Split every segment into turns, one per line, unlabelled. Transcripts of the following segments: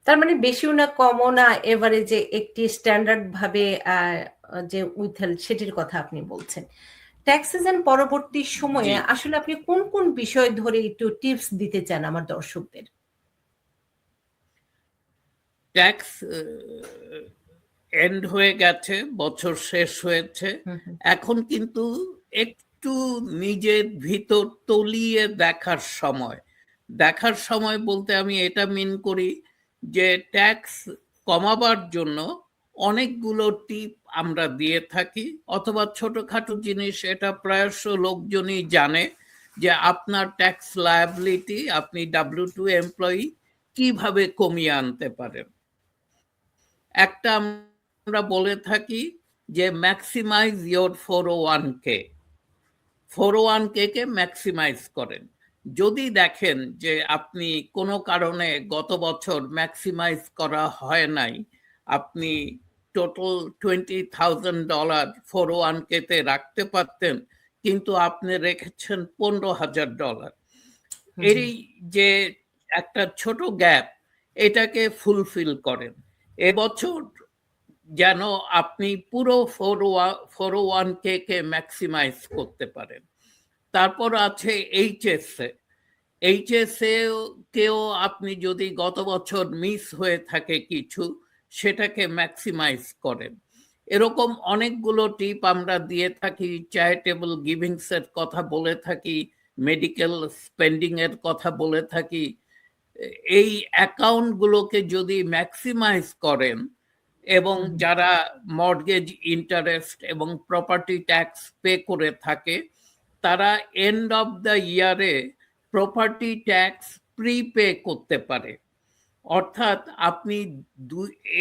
তার মানে বেশিও না কমও না, এভারেজে একটি স্ট্যান্ডার্ড ভাবে যে উইথহেল্ড সেটির কথা আপনি বলছেন। ট্যাক্স সিজন পরবর্তী সময়ে
জি,
আসলে আপনি কোন কোন বিষয় ধরে একটু টিপস দিতে চান আমার দর্শকদের?
ট্যাক্স এন্ড হয়ে গেছে, বছর শেষ হয়েছে, এখন কিন্তু একটু নিজের ভিতর তলিয়ে দেখার সময় বলতে আমি এটা মিন করি যে ট্যাক্স কমাবার জন্য অনেকগুলো টিপ আমরা দিয়ে থাকি, অথবা ছোটখাটো জিনিস, এটা প্রায়শ লোকজনই জানে যে আপনার ট্যাক্স লায়াবিলিটি, আপনি W2 এমপ্লয়ি কিভাবে কমিয়ে আনতে পারেন। একটা আমরা বলে থাকি যে maximise your 401k, 401k K maximise করেন। যদি দেখেন যে আপনি কোনো কারণে গত বছর ম্যাক্সিমাইজ করা হয় নাই, আপনি টোটাল $20,000 401k তে রাখতে পারতেন, কিন্তু আপনি রেখেছেন $15,000, এই যে একটা ছোট গ্যাপ, এটাকে ফুলফিল করেন। এবছর যেন আপনি পুরো 401k কে ম্যাক্সিমাইজ করতে পারেন। তারপর আছে এইচএসএ কেও আপনি যদি গত বছর মিস হয়ে থাকে কিছু, সেটাকে ম্যাক্সিমাইজ করেন। এরকম অনেকগুলো টিপ আমরা দিয়ে থাকি। চ্যারিটেবল গিভিংস এর কথা বলে থাকি, মেডিকেল স্পেন্ডিং এর কথা বলে থাকি। এই অ্যাকাউন্টগুলোকে যদি ম্যাক্সিমাইজ করেন, এবং যারা মর্টগেজ ইন্টারেস্ট এবং প্রপার্টি ট্যাক্স পে করে থাকে, তারা এন্ড অফ দ্য ইয়ারে প্রপার্টি ট্যাক্স প্রিপে করতে পারে। অর্থাৎ আপনি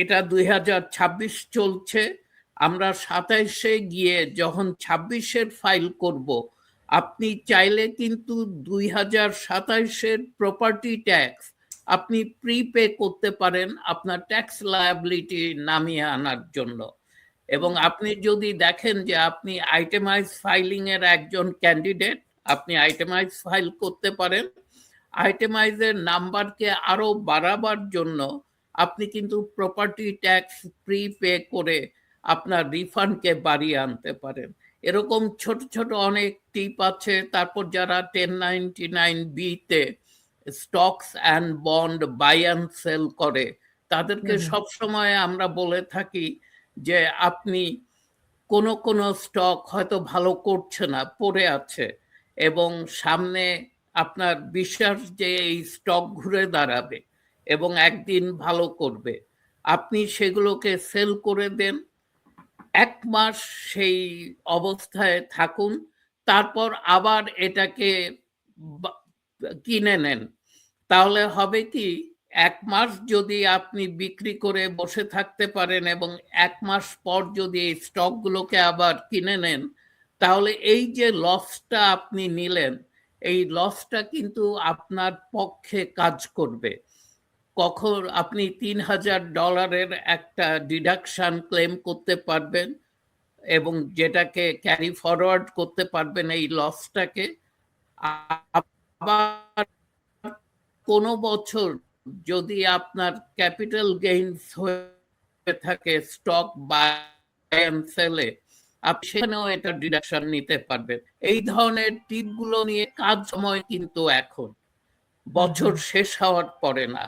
এটা 2026 চলছে, আমরা 27-এ গিয়ে যখন 26-এর ফাইল করব, আপনি চাইলে কিন্তু 2027-এর প্রপার্টি ট্যাক্স আপনি প্রিপে করতে পারেন আপনার ট্যাক্স লায়াবিলিটি নামিয়ে আনার জন্য। এবং আপনি যদি দেখেন যে আপনি আইটেমাইজ ফাইলিং এর একজন ক্যান্ডিডেট, আপনি আইটেমাইজ ফাইল করতে পারেন। আইটেমাইজের নাম্বারকে আরো বাড়াবার জন্য আপনি কিন্তু প্রপার্টি ট্যাক্স প্রিপে করে আপনার রিফান্ডকে বাড়িয়ে আনতে পারেন। এরকম ছোট ছোট অনেক টিপ আছে। তারপর যারা 1099B তে stocks and bond buy and sell করে, তাদেরকে সবসময় আমরা বলে থাকি যে আপনি কোনো স্টক হয়তো ভালো করছে না, পড়ে আছে, এবং সামনে আপনার বিশ্বাস যে এই স্টক ঘুরে দাঁড়াবে এবং একদিন ভালো করবে, আপনি সেগুলোকে সেল করে দেন। 1 মাস সেই অবস্থায় থাকুন, তারপর আবার এটাকে কিনে নেন। তাহলে হবে কি, 1 মাস যদি আপনি বিক্রি করে বসে থাকতে পারেন এবং 1 মাস পর যদি এই স্টকগুলোকে আবার কিনে নেন, তাহলে এই যে লসটা আপনি নিলেন, এই লসটা কিন্তু আপনার পক্ষে কাজ করবে। কখন আপনি $3,000 একটা ডিডাকশন ক্লেম করতে পারবেন এবং যেটাকে ক্যারি ফরওয়ার্ড করতে পারবেন এই লসটাকে। আবার কোনো বছর যদি আপনার ক্যাপিটাল গেইনস হয়ে থাকে স্টক বাই এন্ড সেলে, আপনি সেখানেও এটা ডিডাকশন নিতে পারবেন। এই ধরনের টিপগুলো নিয়ে কাজ সময় কিন্তু এখন বছর শেষ হওয়ার পরে না,